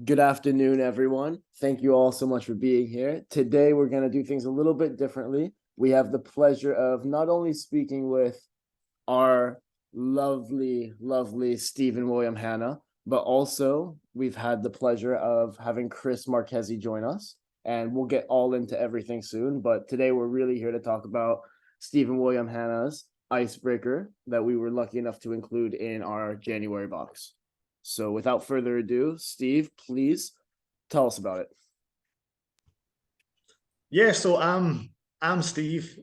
Good afternoon, everyone. Thank you all so much for being here. Today, we're going to do things a little bit differently. We have the pleasure of not only speaking with our lovely, lovely Stephen William Hanna, but also we've had the pleasure of having Chris Marchese join us. And we'll get all into everything soon. But today, we're really here to talk about Stephen William Hanna's Icebreaker that we were lucky enough to include in our January box. So without further ado, Steve, please tell us about it. Yeah, so I'm Steve,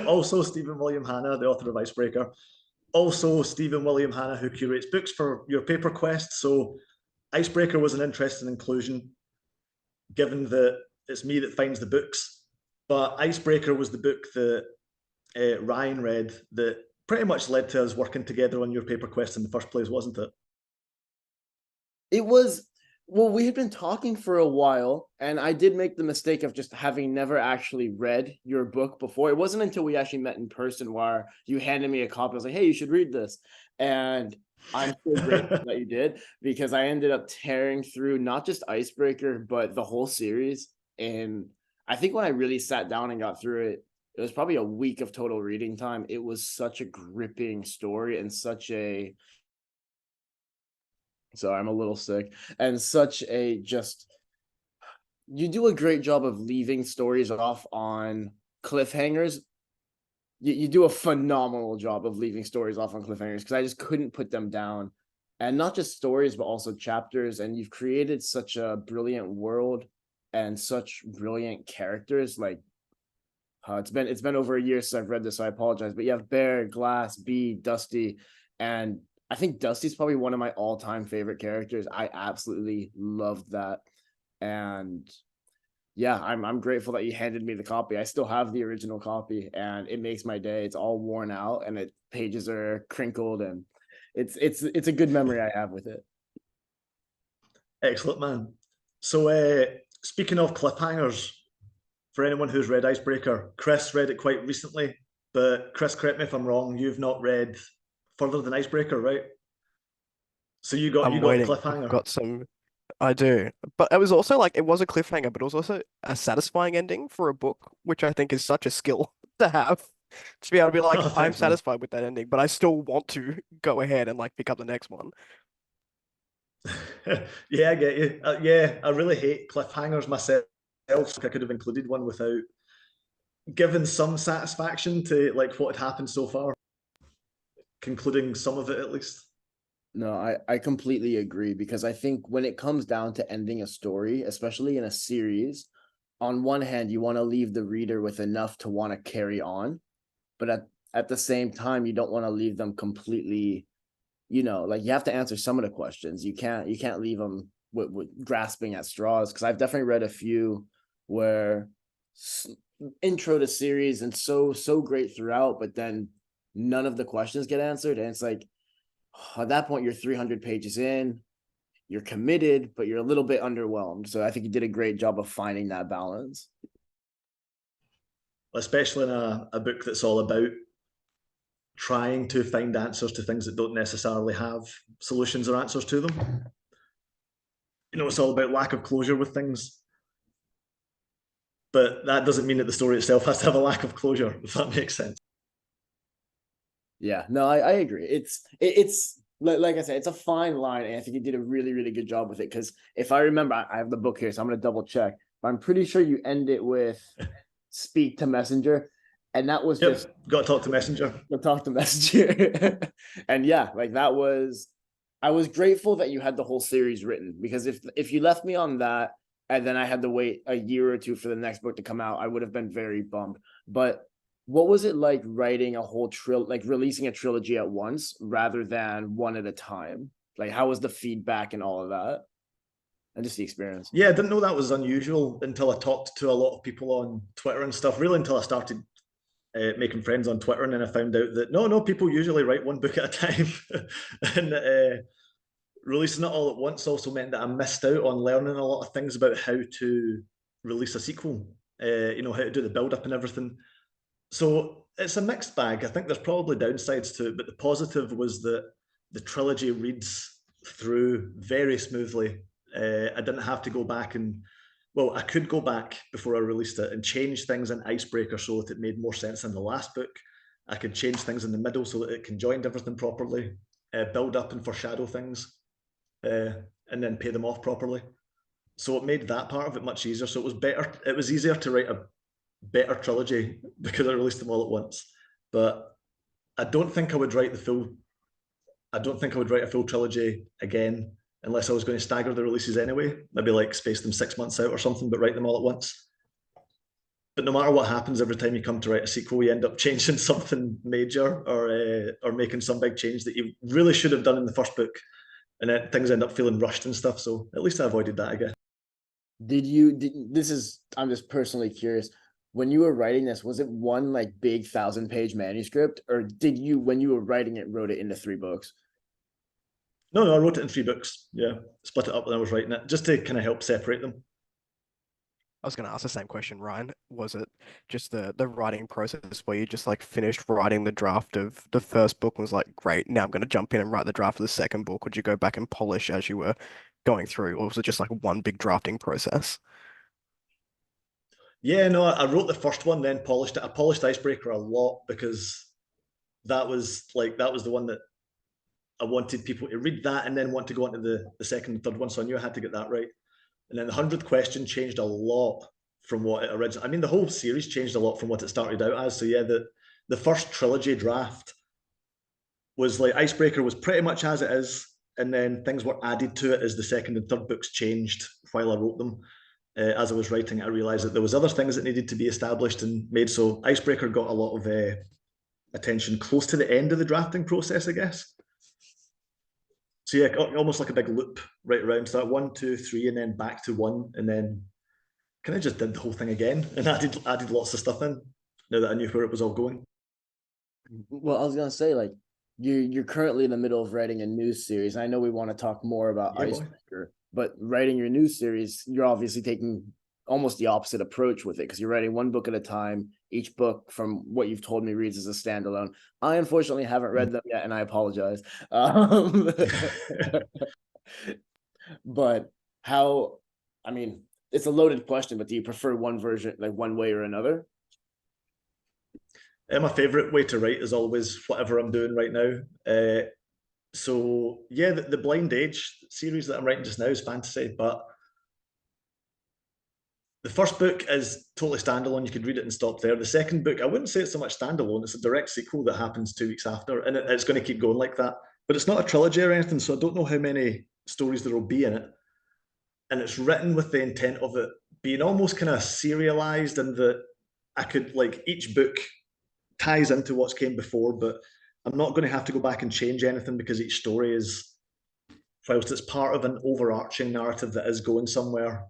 also Stephen William Hanna, the author of Icebreaker. Also Stephen William Hanna, who curates books for your paper quest. So Icebreaker was an interesting inclusion, given that it's me that finds the books. But Icebreaker was the book that Ryan read that pretty much led to us working together on your paper quest in the first place, wasn't it? It was, well, we had been talking for a while, and I did make the mistake of just having never actually read your book before. It wasn't until we actually met in person where you handed me a copy. I was like, hey, you should read this. And I'm so grateful that you did, because I ended up tearing through not just Icebreaker, but the whole series. And I think when I really sat down and got through it, it was probably a week of total reading time. It was such a gripping story and such a, sorry, I'm a little sick, and such a just, you do a great job of leaving stories off on cliffhangers. You do a phenomenal job of leaving stories off on cliffhangers, because I just couldn't put them down. And not just stories, but also chapters. And you've created such a brilliant world and such brilliant characters. Like, it's been over a year since I've read this, so I apologize. But you have Bear, Glass, Bee, Dusty, and I think Dusty's probably one of my all-time favorite characters. I absolutely loved that. And yeah, I'm grateful that you handed me the copy. I still have the original copy, and it makes my day. It's all worn out, and it pages are crinkled, and it's a good memory I have with it. Excellent, man. So speaking of cliffhangers, for anyone who's read Icebreaker, Chris read it quite recently, but Chris, correct me if I'm wrong, you've not read further than Icebreaker, right? So you I'm got the waiting. I've cliffhanger. got some. I do. But it was also like it was a cliffhanger, but it was also a satisfying ending for a book, which I think is such a skill to have. To be able to be like, Oh, I'm thanks, man. satisfied with that ending, but I still want to go ahead and like pick up the next one. Yeah, I get you. Yeah, I really hate cliffhangers myself. I could have included one without giving some satisfaction to like what had happened so far, concluding some of it at least. No, I completely agree, because I think when it comes down to ending a story, especially in a series, on one hand, you want to leave the reader with enough to want to carry on, but at the same time, you don't want to leave them completely, like you have to answer some of the questions. You can't leave them with grasping at straws, because I've definitely read a few where intro to series and so great throughout, but then none of the questions get answered, and it's like, at that point you're 300 pages in, you're committed, but you're a little bit underwhelmed. So I think you did a great job of finding that balance. Especially in a book that's all about trying to find answers to things that don't necessarily have solutions or answers to them. You know, it's all about lack of closure with things. But that doesn't mean that the story itself has to have a lack of closure, if that makes sense. Yeah, no, I agree. It's like I said, it's a fine line, and I think you did a really, really good job with it. Because if I remember, I have the book here, so I'm gonna double check. But I'm pretty sure you end it with "Speak to Messenger," and that was just Yep, got to talk to Messenger. talk to Messenger. And yeah, like that was, I was grateful that you had the whole series written, because if you left me on that and then I had to wait a year or two for the next book to come out, I would have been very bummed. But what was it like writing a whole like releasing a trilogy at once rather than one at a time? Like, how was the feedback and all of that, and just the experience? Yeah, I didn't know that was unusual until I talked to a lot of people on Twitter and stuff, really until I started making friends on Twitter, and then I found out that no, people usually write one book at a time. And releasing it all at once also meant that I missed out on learning a lot of things about how to release a sequel, you know, how to do the build up and everything. So it's a mixed bag. I think there's probably downsides to it, but the positive was that the trilogy reads through very smoothly. I didn't have to go back and, well, I could go back before I released it and change things in Icebreaker so that it made more sense in the last book. I could change things in the middle so that it conjoined everything properly, build up and foreshadow things, and then pay them off properly. So it made that part of it much easier. So it was better. It was easier to write a better trilogy because I released them all at once. But I don't think I would write the full. I don't think I would write a full trilogy again unless I was going to stagger the releases anyway. Maybe like space them 6 months out or something, but write them all at once. But no matter what happens, every time you come to write a sequel, you end up changing something major or making some big change that you really should have done in the first book, and then things end up feeling rushed and stuff. So at least I avoided that, I guess. I'm just personally curious. When you were writing this, was it one like big 1,000-page manuscript, or did you, when you were writing it, wrote it into 3 books? No, I wrote it in 3 books. Yeah, split it up when I was writing it, just to kind of help separate them. I was going to ask the same question, Ryan. Was it just the writing process where you just like finished writing the draft of the first book and was like, great, now I'm going to jump in and write the draft of the second book? Would you go back and polish as you were going through, or was it just like one big drafting process? Yeah, no, I wrote the first one, then polished it. I polished Icebreaker a lot because that was the one that I wanted people to read that and then want to go into the second and third one. So I knew I had to get that right. And then the 100th question changed a lot from what it originally. I mean, the whole series changed a lot from what it started out as. So yeah, the first trilogy draft was like Icebreaker was pretty much as it is, and then things were added to it as the second and third books changed while I wrote them. As I was writing, I realized that there was other things that needed to be established and made. So Icebreaker got a lot of attention close to the end of the drafting process, I guess. So yeah, almost like a big loop right around. So that 1, 2, 3, and then back to 1, and then kind of just did the whole thing again and added lots of stuff in now that I knew where it was all going. Well, I was gonna say, like, you're currently in the middle of writing a new series. I know we want to talk more about Icebreaker, but writing your new series, you're obviously taking almost the opposite approach with it, because you're writing one book at a time. Each book, from what you've told me, reads as a standalone. I unfortunately haven't read them yet, and I apologize. But how, I mean, it's a loaded question, but do you prefer one version, like one way or another? My favorite way to write is always whatever I'm doing right now. So yeah, the Blind Age series that I'm writing just now is fantasy, but the first book is totally standalone. You could read it and stop there. The second book, I wouldn't say it's so much standalone. It's a direct sequel that happens 2 weeks after, and it's going to keep going like that. But it's not a trilogy or anything, so I don't know how many stories there will be in it. And it's written with the intent of it being almost kind of serialized, and that I could, like, each book ties into what's came before, but I'm not going to have to go back and change anything because each story is, whilst it's part of an overarching narrative that is going somewhere,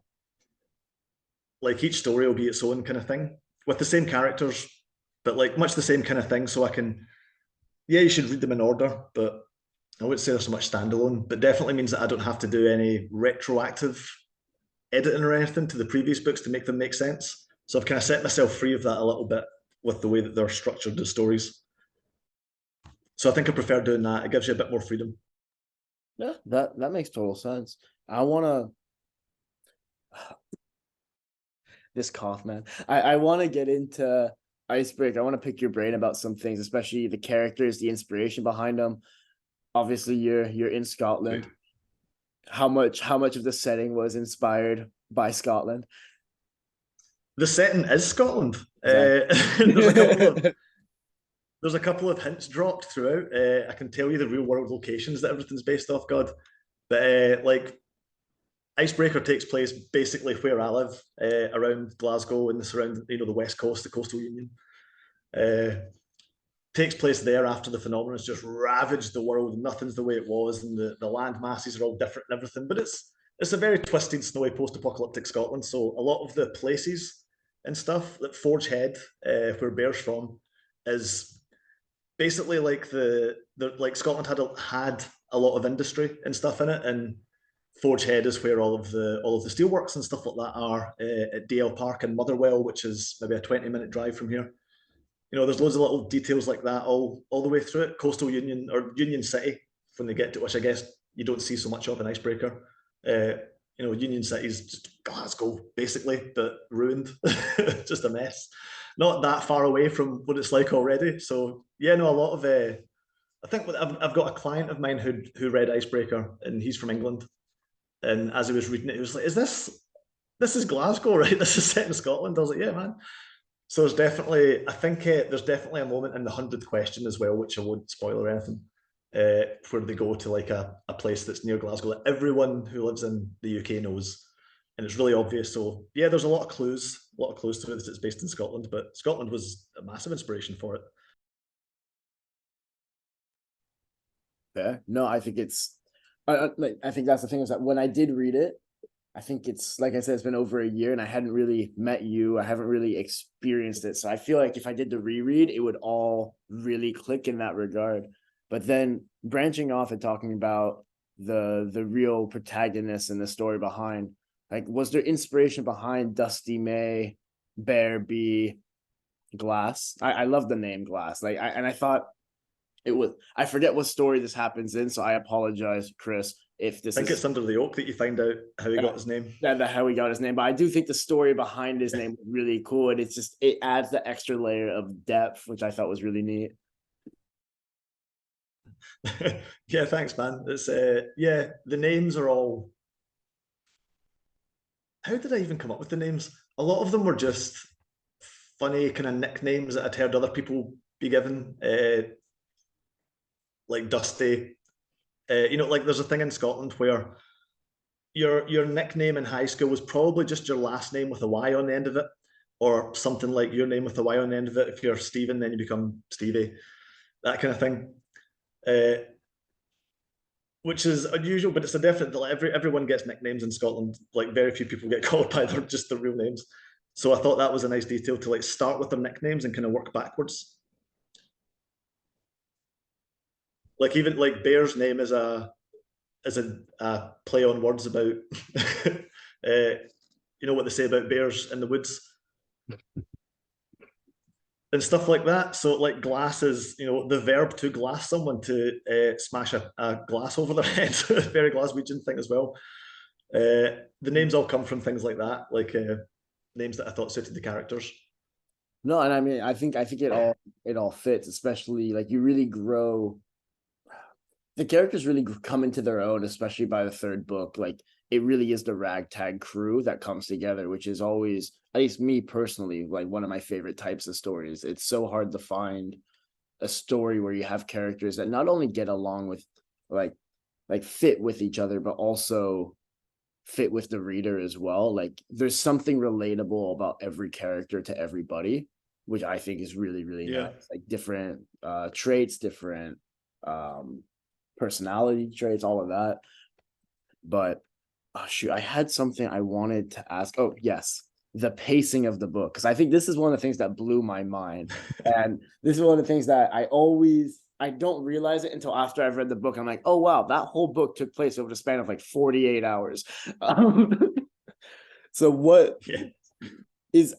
like each story will be its own kind of thing with the same characters, but like much the same kind of thing. So I can, yeah, you should read them in order, but I wouldn't say there's so much standalone, but definitely means that I don't have to do any retroactive editing or anything to the previous books to make them make sense. So I've kind of set myself free of that a little bit with the way that they're structured, the stories. So I think I prefer doing that. It gives you a bit more freedom. Yeah, that makes total sense. I want to this cough, man. I want to get into Icebreaker. I want to pick your brain about some things, especially the characters, the inspiration behind them. Obviously, you're in Scotland. Right. How much of the setting was inspired by Scotland? The setting is Scotland. Exactly. There's a couple of hints dropped throughout. I can tell you the real world locations that everything's based off, God. But like Icebreaker takes place basically where I live, around Glasgow and the surrounding, the West Coast, the Coastal Union. Takes place there after the phenomenon has just ravaged the world. Nothing's the way it was, and the land masses are all different and everything. But it's a very twisted, snowy, post-apocalyptic Scotland. So a lot of the places and stuff, like Forge Head, where Bear's from, is basically like the like Scotland had a lot of industry and stuff in it, and Forge Head is where all of the steelworks and stuff like that are, at DL Park and Motherwell, which is maybe a 20-minute drive from here. There's loads of little details like that all the way through it. Coastal Union or Union City, when they get to, which I guess you don't see so much of in Icebreaker, Union City's just Glasgow, basically, but ruined, just a mess. Not that far away from what it's like already. So yeah, no, a lot of I think I've got a client of mine who read Icebreaker, and he's from England. And as he was reading it, he was like, this is Glasgow, right? This is set in Scotland." I was like, "Yeah, man." So there's definitely, I think there's definitely a moment in the 100th question as well, which I won't spoil or anything, where they go to like a place that's near Glasgow that everyone who lives in the UK knows, and it's really obvious. So yeah, there's a lot of clues to it that it's based in Scotland, but Scotland was a massive inspiration for it. Yeah, no, I think I think that's the thing, is that when I did read it, I think it's, like I said, it's been over a year and I hadn't really met you. I haven't really experienced it. So I feel like if I did the reread, it would all really click in that regard. But then branching off and talking about the real protagonist and the story behind, like, was there inspiration behind Dusty May, Bear B, Glass? I love the name Glass. I thought it was, I forget what story this happens in, so I apologize, Kris, if this I think is it's Under the Oak that you find out how he got his name. that how he got his name. But I do think the story behind his name was really cool, and it adds the extra layer of depth, which I thought was really neat. Yeah, thanks, man. It's yeah, the names are all. How did I even come up with the names? A lot of them were just funny kind of nicknames that I'd heard other people be given, like Dusty. Like there's a thing in Scotland where your nickname in high school was probably just your last name with a Y on the end of it, or something like your name with a Y on the end of it. If you're Stephen, then you become Stevie, that kind of thing. Which is unusual, but it's a different. Like everyone gets nicknames in Scotland. Like very few people get called by just their real names. So I thought that was a nice detail to like start with their nicknames and kind of work backwards. Like even like Bear's name is a play on words about what they say about bears in the woods and stuff like that. So like glass is the verb to glass someone, to smash a glass over their head. Very Glaswegian thing as well. The names all come from things like that, like names that I thought suited the characters. No, and I mean, I think it all fits, especially like you really grow. The characters really come into their own, especially by the third book. Like it really is the ragtag crew that comes together, which is always, at least me personally, like one of my favorite types of stories. It's so hard to find a story where you have characters that not only get along with like fit with each other, but also fit with the reader as well. Like there's something relatable about every character to everybody, which I think is really, really nice. Like different traits, different personality traits, all of that. But shoot, I had something I wanted to ask. Oh, yes, the pacing of the book, because I think this is one of the things that blew my mind. And this is one of the things that I don't realize it until after I've read the book. I'm like, oh wow, that whole book took place over the span of like 48 hours. So what is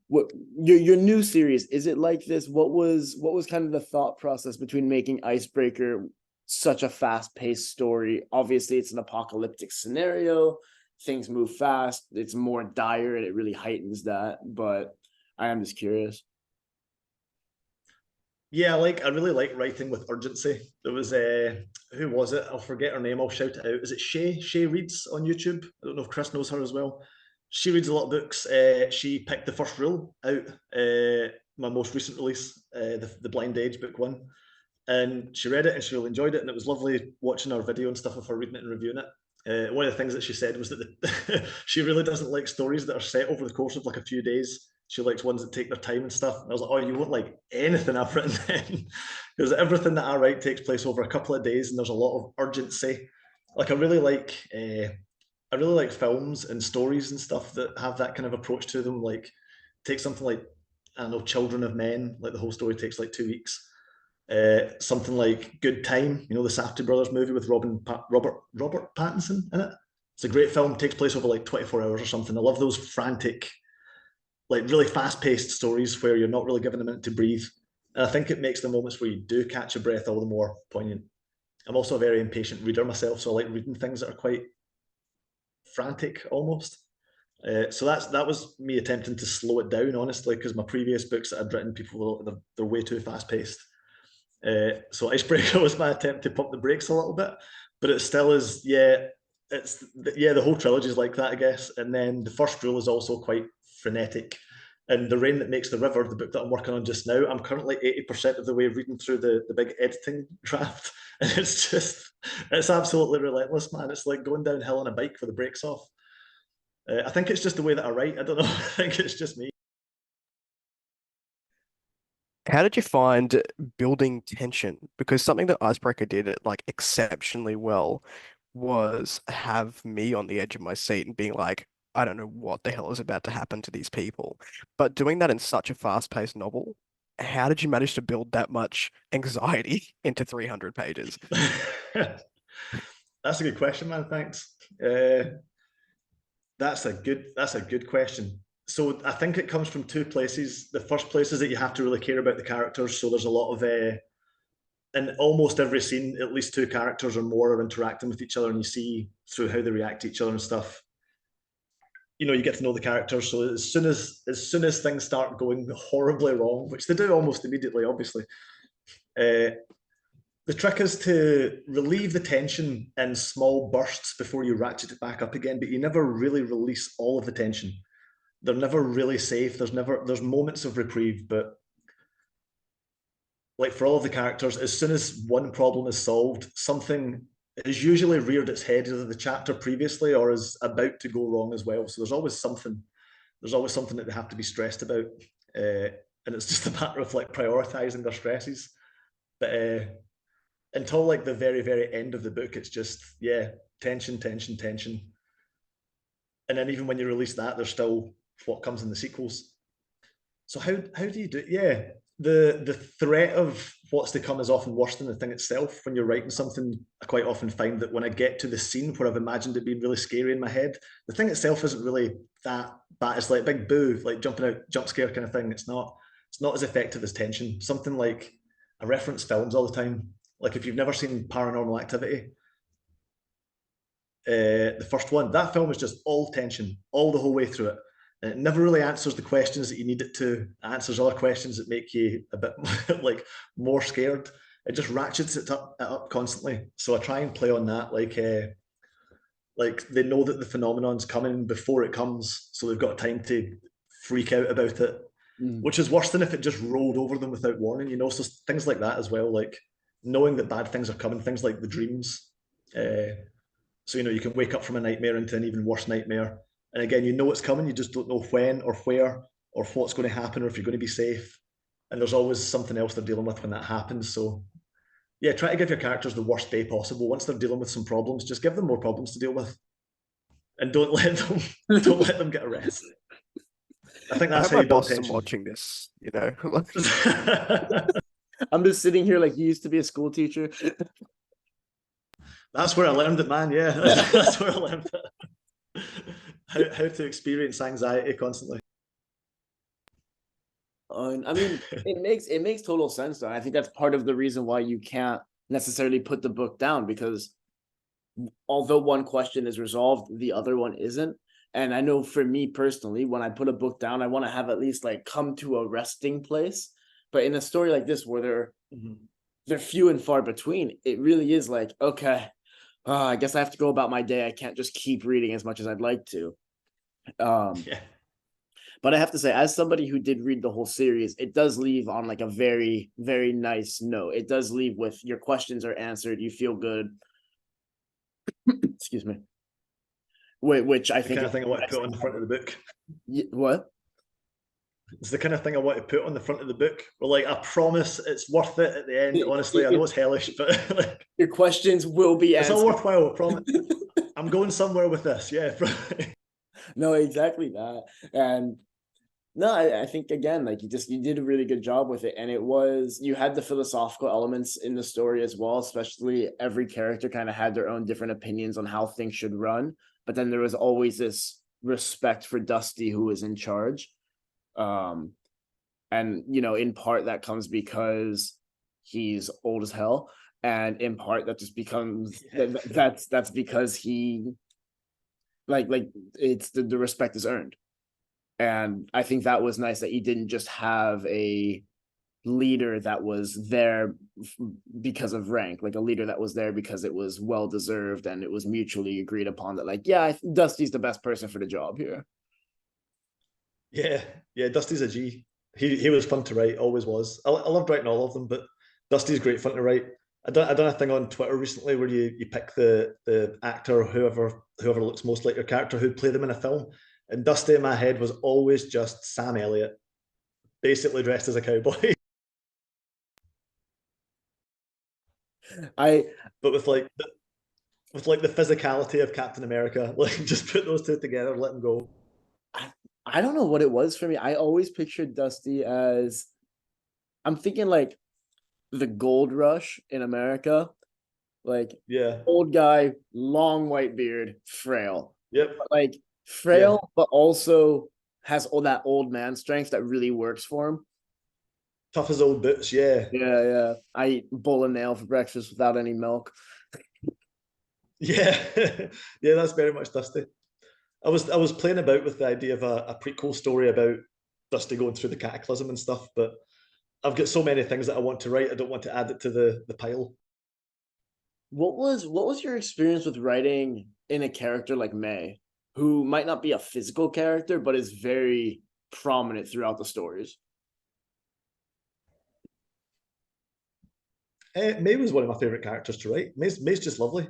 what your new series, is it like this? What was kind of the thought process between making Icebreaker such a fast-paced story? Obviously it's an apocalyptic scenario, things move fast, it's more dire, and it really heightens that, but I am just curious. Yeah, I really like writing with urgency. There was who was it? I'll forget her name. I'll shout it out. Is it Shay? Shay reads on YouTube. I don't know if Kris knows her as well. She reads a lot of books. She picked the first rule out, my most recent release, the Blind Age book one, and she read it and she really enjoyed it, and it was lovely watching her video and stuff of her reading it and reviewing it. One of the things that she said was that she really doesn't like stories that are set over the course of like a few days. She likes ones that take their time and stuff. And I was like, oh, you won't like anything I've written then, because everything that I write takes place over a couple of days, and there's a lot of urgency. Like I really like films and stories and stuff that have that kind of approach to them. Like take something like, I don't know, Children of Men. Like the whole story takes like 2 weeks. Something like Good Time, the Safdie brothers movie with Robert Pattinson in it. It's a great film. Takes place over like 24 hours or something. I love those frantic, like really fast-paced stories where you're not really given a minute to breathe. And I think it makes the moments where you do catch your breath all the more poignant. I'm also a very impatient reader myself, so I like reading things that are quite frantic almost. So that was me attempting to slow it down, honestly, because my previous books that I'd written, they're way too fast paced. So Icebreaker was my attempt to pump the brakes a little bit, but it still is, yeah, the whole trilogy is like that, I guess. And then the first rule is also quite frenetic. And The Rain That Makes the River, the book that I'm working on just now, I'm currently 80% of the way reading through the big editing draft. And it's absolutely relentless, man. It's like going downhill on a bike with the brakes off. I think it's just the way that I write. I don't know. I think it's just me. How did you find building tension? Because something that Icebreaker did it like exceptionally well was have me on the edge of my seat and being like, I don't know what the hell is about to happen to these people. But doing that in such a fast-paced novel, how did you manage to build that much anxiety into 300 pages? That's a good question, man. Thanks. That's a good question. So I think it comes from two places. The first place is that you have to really care about the characters. So there's a lot of in almost every scene, at least two characters or more are interacting with each other, and you see through how they react to each other and stuff. You know, you get to know the characters. So as soon as things start going horribly wrong, which they do almost immediately, obviously, the trick is to relieve the tension in small bursts before you ratchet it back up again, but you never really release all of the tension. They're never really safe. There's moments of reprieve, but like for all of the characters, as soon as one problem is solved, something is usually reared its head either the chapter previously or is about to go wrong as well. So there's always something that they have to be stressed about. And it's just a matter of like prioritizing their stresses. But until like the very, very end of the book, it's just, yeah, tension, tension, tension. And then even when you release that, there's still what comes in the sequels. So how do you do it? Yeah, the threat of what's to come is often worse than the thing itself. When you're writing something, I quite often find that when I get to the scene where I've imagined it being really scary in my head, the thing itself isn't really that bad. It's like big boo, like jumping out, jump scare kind of thing. It's not as effective as tension. Something like I reference films all the time. Like if you've never seen Paranormal Activity, the first one, that film is just all tension all the whole way through it. And it never really answers the questions that you need it to. It answers other questions that make you a bit like more scared. It just ratchets it up constantly. So I try and play on that, like they know that the phenomenon's coming before it comes, so they've got time to freak out about it, which is worse than if it just rolled over them without warning. You know, so things like that as well, like knowing that bad things are coming, things like the dreams. So, you know, you can wake up from a nightmare into an even worse nightmare. And again, you know it's coming, you just don't know when or where or what's going to happen or if you're going to be safe. And there's always something else they're dealing with when that happens. So, yeah, try to give your characters the worst day possible. Once they're dealing with some problems, just give them more problems to deal with. And don't let them get arrested. I think that's how you build tension. Watching this, you know. I'm just sitting here like you used to be a school teacher. That's where I learned it, man. Yeah, that's where I learned it. How to experience anxiety constantly. I mean, it makes total sense, though. I think that's part of the reason why you can't necessarily put the book down, because although one question is resolved, the other one isn't. And I know for me personally, when I put a book down, I want to have at least like come to a resting place. But in a story like this, where they're few and far between, it really is like, okay, I guess I have to go about my day. I can't just keep reading as much as I'd like to. Yeah. But I have to say, as somebody who did read the whole series, it does leave on like a very, very nice note. It does leave with your questions are answered. You feel good. Excuse me. Which I think the kind of thing I want to put on the front of the book. What? It's the kind of thing I want to put on the front of the book. Well, like, I promise it's worth it at the end. Honestly, I know it's hellish, but like, your questions will be answered. It's all worthwhile, I promise. I'm going somewhere with this, yeah. No, exactly that. And no, I think again, like you did a really good job with it. And you had the philosophical elements in the story as well, especially every character kind of had their own different opinions on how things should run. But then there was always this respect for Dusty, who was in charge. And you know, in part that comes because he's old as hell, and in part that just becomes that's because he like it's the respect is earned. And I think that was nice that you didn't just have a leader that was there because of rank, like a leader that was there because it was well deserved and it was mutually agreed upon that, like, yeah, Dusty's the best person for the job here. Yeah, yeah, Dusty's a G. He was fun to write, always was. I loved writing all of them, but Dusty's great fun to write. I done a thing on Twitter recently where you pick the actor or whoever looks most like your character who'd play them in a film. And Dusty in my head was always just Sam Elliott, basically dressed as a cowboy. I But with like the physicality of Captain America, like just put those two together, let them go. I don't know what it was for me. I always pictured Dusty as, I'm thinking like the gold rush in America, like Yeah. old guy, long white beard, frail. Yep. But like Yeah. frail, but also has all that old man strength that really works for him. Tough as old boots. Yeah. Yeah, yeah. I eat bull and nail for breakfast without any milk. Yeah. Yeah. That's very much Dusty. I was playing about with the idea of a prequel story about Dusty going through the cataclysm and stuff, but I've got so many things that I want to write. I don't want to add it to the pile. What was your experience with writing in a character like May, who might not be a physical character, but is very prominent throughout the stories? May was one of my favorite characters to write. May's just lovely.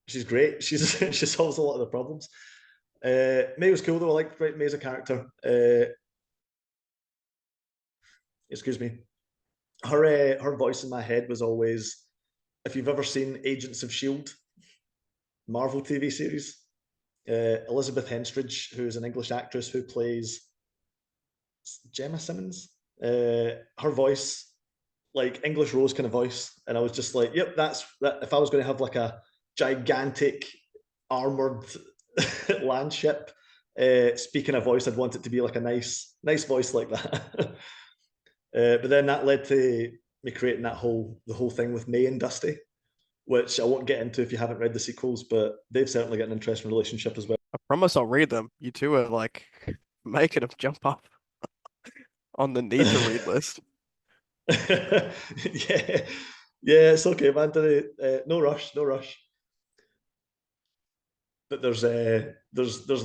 She's great. She solves a lot of the problems. May was cool though. I liked writing May as a character. Excuse me. Her voice in my head was always, if you've ever seen Agents of Shield, Marvel TV series, Elizabeth Henstridge, who's an English actress who plays Gemma Simmons. Her voice, like English Rose kind of voice, and I was just like, yep, that's that. If I was going to have like a gigantic armored landship, speaking a voice, I'd want it to be like a nice voice like that. But then that led to me creating the whole thing with May and Dusty, which I won't get into if you haven't read the sequels, but they've certainly got an interesting relationship as well. I promise I'll read them. You two are like making them jump up on the need to read list. Yeah, yeah, it's okay, man. No rush, no rush. But there's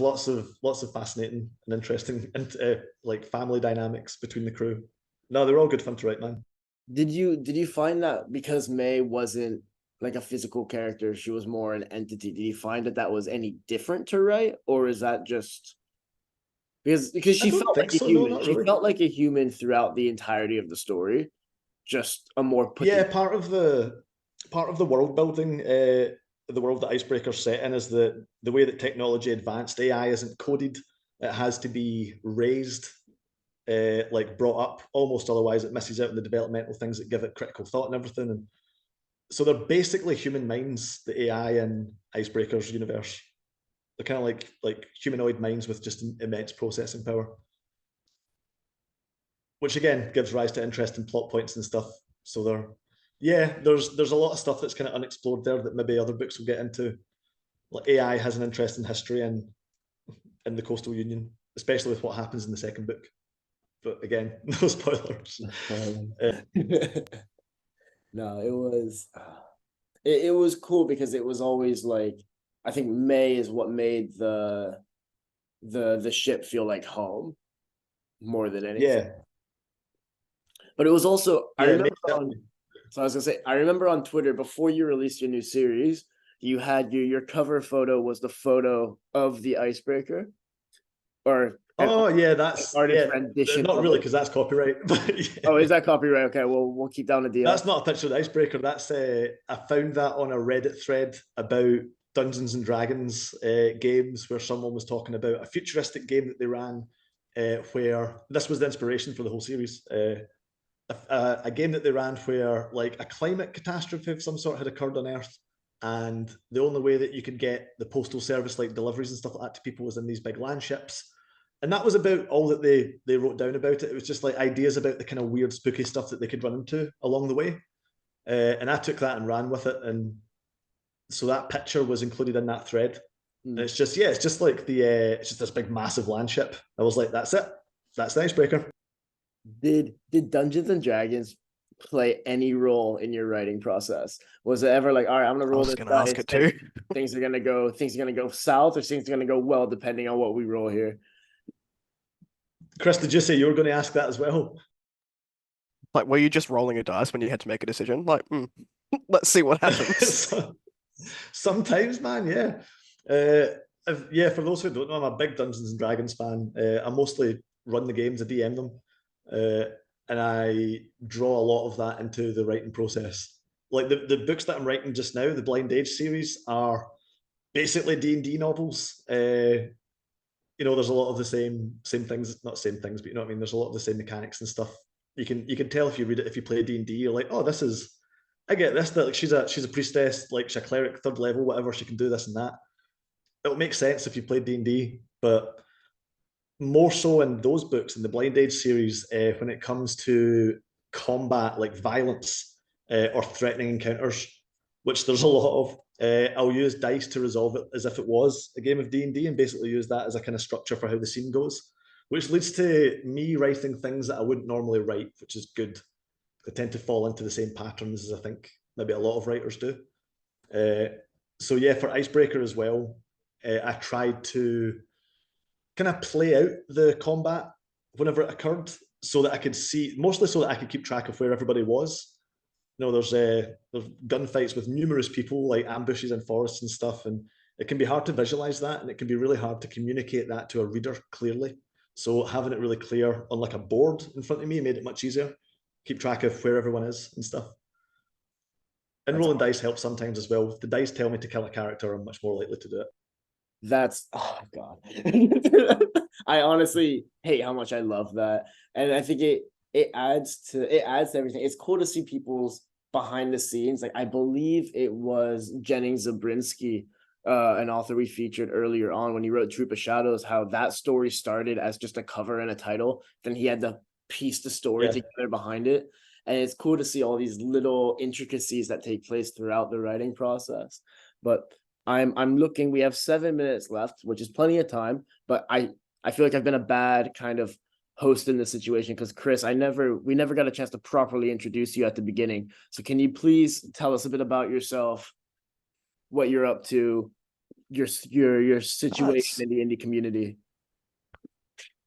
lots of fascinating and interesting and like family dynamics between the crew. No, they're all good fun to write, man. Did you find that because May wasn't like a physical character, she was more an entity? Did you find that that was any different to write, or is that just because I she don't felt think like a so. No, human? not She really. felt like a human throughout the entirety of the story, just a more put Yeah, together. part of the world building, the world that Icebreaker's set in is the way that technology advanced. AI isn't coded; it has to be raised, like brought up. Almost otherwise, it misses out on the developmental things that give it critical thought and everything. And so they're basically human minds, the AI in Icebreaker's universe. They're kind of like humanoid minds with just immense processing power, which again gives rise to interesting plot points and stuff. So yeah, there's a lot of stuff that's kind of unexplored there that maybe other books will get into. Like AI has an interesting history in the Coastal Union, especially with what happens in the second book. But again, no spoilers. No, it was cool because it was always like, I think May is what made the ship feel like home more than anything. Yeah, But it was also, I yeah, remember on, so I was gonna say, I remember on Twitter before you released your new series, you had your cover photo was the photo of the icebreaker, or an oh yeah, artist rendition not of really it. because that's copyright. But Oh, yeah. is that copyright? Okay, well, we'll keep down the deal. That's not a picture of the icebreaker. That's I found that on a Reddit thread about Dungeons and Dragons games where someone was talking about a futuristic game that they ran, where this was the inspiration for the whole series. A game that they ran where like a climate catastrophe of some sort had occurred on Earth, and the only way that you could get the postal service like deliveries and stuff like that to people was in these big land ships. And that was about all that they wrote down about it. It was just like ideas about the kind of weird, spooky stuff that they could run into along the way. And I took that and ran with it, and so that picture was included in that thread. And it's just like it's just this big massive land ship. I was like, that's it. That's the icebreaker. Did Dungeons and Dragons play any role in your writing process? Was it ever like, all right, I'm gonna I roll was this gonna ask dice, it too. things are gonna go south, or things are gonna go well, depending on what we roll here? Kris, did you say you were going to ask that as well? Like, were you just rolling a dice when you had to make a decision? Like, let's see what happens. So, sometimes, man, yeah. Yeah, for those who don't know, I'm a big Dungeons and Dragons fan. I mostly run the games, I DM them, and I draw a lot of that into the writing process. Like the books that I'm writing just now, the Blind Age series, are basically D&D novels. There's a lot of the same things, not same things, but you know what I mean. There's a lot of the same mechanics and stuff. You can tell if you read it, if you play D&D, you're like, oh, this is, I get this. That like she's a priestess, like she's a cleric, third level, whatever. She can do this and that. It'll make sense if you play D&D, but more so in those books in the Blind Age series, when it comes to combat, like violence or threatening encounters, which there's a lot of. I'll use dice to resolve it as if it was a game of D&D and basically use that as a kind of structure for how the scene goes, which leads to me writing things that I wouldn't normally write, which is good. I tend to fall into the same patterns as I think maybe a lot of writers do. So yeah, for Icebreaker as well, I tried to kind of play out the combat whenever it occurred so that I could see, mostly so that I could keep track of where everybody was. There's gunfights with numerous people, like ambushes in forests and stuff, and it can be hard to visualize that, and it can be really hard to communicate that to a reader clearly. So having it really clear on like a board in front of me made it much easier. Keep track of where everyone is and stuff. And That's rolling dice helps sometimes as well. If the dice tell me to kill a character, I'm much more likely to do it. That's oh god. I honestly hate how much I love that. And I think it adds to everything. It's cool to see people's behind the scenes. Like I believe it was Jennings Zabriskie, an author we featured earlier on when he wrote Troop of Shadows, how that story started as just a cover and a title. Then he had to piece the story together behind it. And it's cool to see all these little intricacies that take place throughout the writing process. But I'm looking, we have 7 minutes left, which is plenty of time, but I feel like I've been a bad kind of host in this situation because Kris, we never got a chance to properly introduce you at the beginning. So can you please tell us a bit about yourself, what you're up to, your situation in the indie community?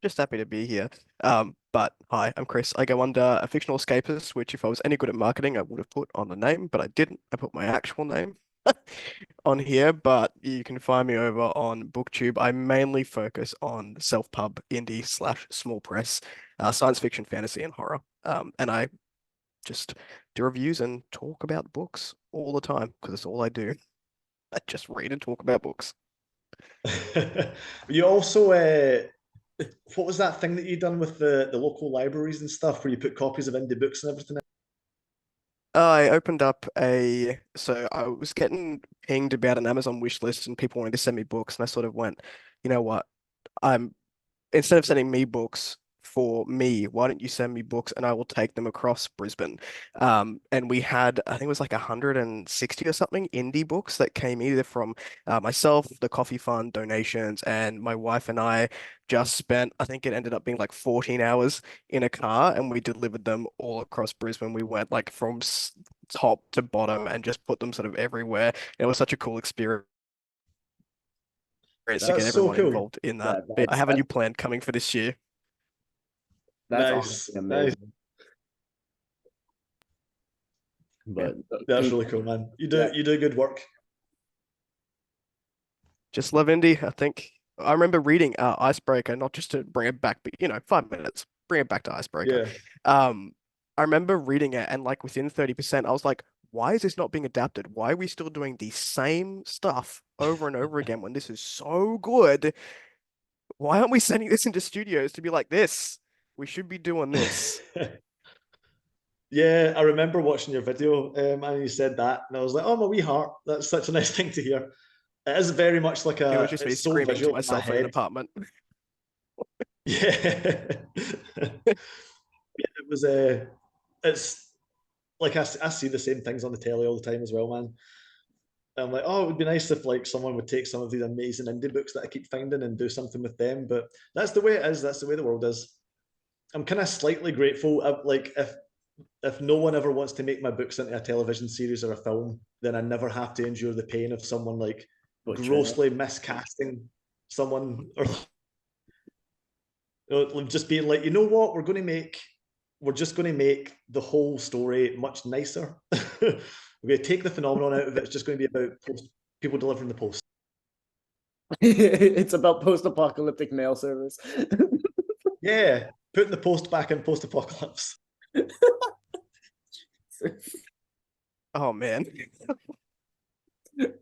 Just happy to be here. But hi, I'm Kris. I go under a fictional escapist, which if I was any good at marketing, I would have put on the name, but I didn't. I put my actual name on here, but you can find me over on BookTube. I mainly focus on self-pub, indie slash small press, science fiction, fantasy, and horror. And I just do reviews and talk about books all the time because it's all I do. I just read and talk about books. You also, what was that thing that you done with the local libraries and stuff where you put copies of indie books and everything? I opened up so I was getting pinged about an Amazon wish list and people wanted to send me books, and I sort of went, you know what? I'm Instead of sending me books for me, why don't you send me books and I will take them across Brisbane? And we had, I think it was like 160 or something indie books that came either from myself, the coffee fund, donations, and my wife and I just spent, I think it ended up being like 14 hours in a car and we delivered them all across Brisbane. We went like from top to bottom and just put them sort of everywhere. It was such a cool experience to That's get so everyone cool. involved in that. Yeah, But I have a that's new plan coming for this year. that's Nice, honestly nice. amazing. Yeah, But That's really cool, man. yeah, You do good work. just love indie. I think I remember reading Icebreaker, not just to bring it back, but 5 minutes, bring it back to Icebreaker. Yeah. Um, I remember reading it and like within 30%, I was like, why is this not being adapted? Why are we still doing the same stuff over and over again when this is so good? Why aren't we sending this into studios to be like this? We should be doing this. Yeah, I remember watching your video, and you said that, and I was like, "Oh, my wee heart, that's such a nice thing to hear." It is very much like It was just me it's so screaming to visual in my myself in an head. apartment. Yeah, it was. It's like I see the same things on the telly all the time as well, man. I'm like, oh, it would be nice if like someone would take some of these amazing indie books that I keep finding and do something with them. But that's the way it is. That's the way the world is. I'm kind of slightly grateful. Like if no one ever wants to make my books into a television series or a film, then I never have to endure the pain of someone like grossly miscasting someone, or just being like, you know what, we're just going to make the whole story much nicer. We're going to take the phenomenon out of it. It's just going to be about people delivering the post. It's about post-apocalyptic mail service. Yeah, putting the post back in post-apocalypse. Oh man.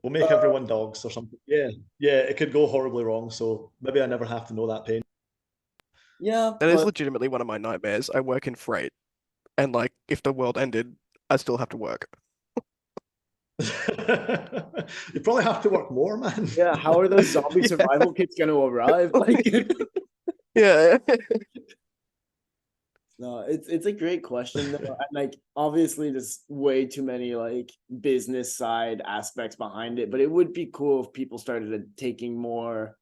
We'll make everyone dogs or something. Yeah, it could go horribly wrong. So maybe I never have to know that pain. Yeah, That is legitimately one of my nightmares. I work in freight, and like if the world ended, I still have to work. You probably have to work more, man. Yeah, how are those zombie survival kits going to arrive? Like, yeah. no, it's a great question though. And like, obviously, there's way too many like business side aspects behind it, but it would be cool if people started taking more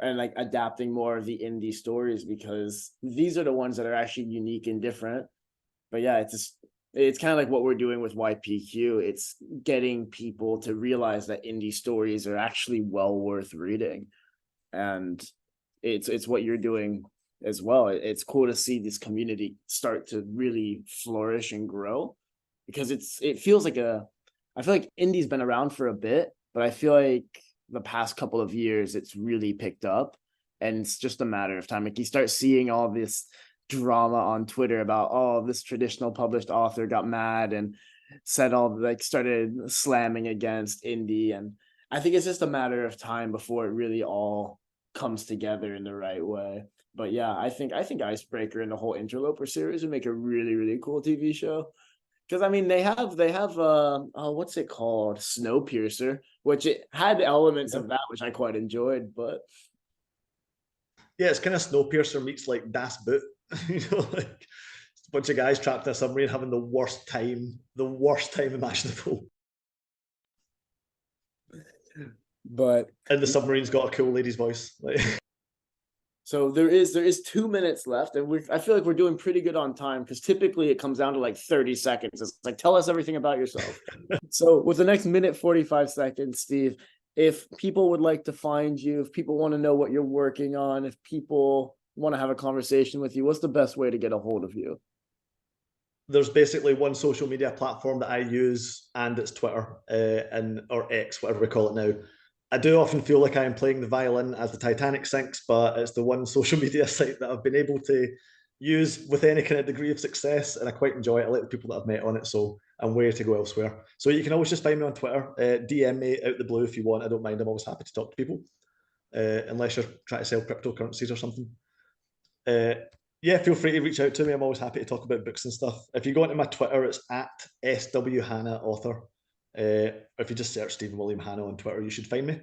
and like adapting more of the indie stories, because these are the ones that are actually unique and different. But yeah, it's kind of like what we're doing with YPQ. It's getting people to realize that indie stories are actually well worth reading, and it's what you're doing as well. It's cool to see this community start to really flourish and grow, because it feels like I feel like indie's been around for a bit, but I feel like the past couple of years it's really picked up, and it's just a matter of time. Like you start seeing all this drama on Twitter about, oh, this traditional published author got mad and said all like started slamming against indie, and I think it's just a matter of time before it really all comes together in the right way. But yeah, I think Icebreaker and the whole Interloper series would make a really, really cool TV show. Because I mean, they have what's it called, Snowpiercer, which it had elements of that which I quite enjoyed. But yeah, it's kind of Snowpiercer meets like Das Boot. You know, like a bunch of guys trapped in a submarine having the worst time imaginable. But and the submarine's got a cool lady's voice. Like, so there is 2 minutes left, and I feel like we're doing pretty good on time, because typically it comes down to like 30 seconds. It's like, tell us everything about yourself. So with the next minute 45 seconds, Steve, if people would like to find you, if people want to know what you're working on, if people want to have a conversation with you, what's the best way to get a hold of you? There's basically one social media platform that I use, and it's Twitter, or X, whatever we call it now. I do often feel like I am playing the violin as the Titanic sinks, but it's the one social media site that I've been able to use with any kind of degree of success, and I quite enjoy it. I like the people that I've met on it, so I'm wary to go elsewhere. So you can always just find me on Twitter, DM me out the blue if you want. I don't mind. I'm always happy to talk to people, unless you're trying to sell cryptocurrencies or something. Yeah, feel free to reach out to me. I'm always happy to talk about books and stuff. If you go into my Twitter, it's at SW Hannah Author. If you just search Stephen William Hannah on Twitter, you should find me.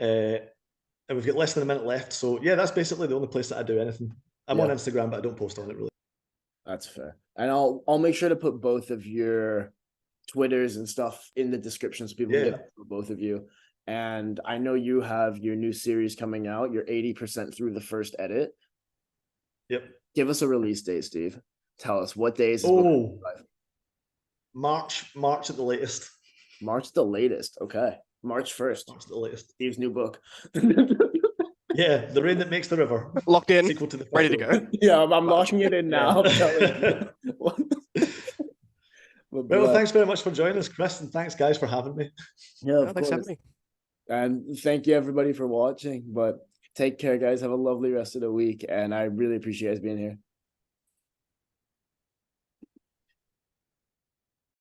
And we've got less than a minute left. So yeah, that's basically the only place that I do anything. I'm on Instagram, but I don't post on it really. That's fair. And I'll make sure to put both of your Twitters and stuff in the description so people can get both of you. And I know you have your new series coming out. You're 80% through the first edit. Yep. Give us a release date, Steve. Tell us what days. March at the latest. March the latest. Okay. March 1st. March the latest. Steve's new book. Yeah, The Rain That Makes the River. Locked in. Sequel to the ready to go. Yeah, I'm locking it in now. Well, thanks very much for joining us, Kris, and thanks guys for having me. Yeah, thanks for having me. And thank you everybody for watching. But take care, guys. Have a lovely rest of the week, and I really appreciate you guys being here.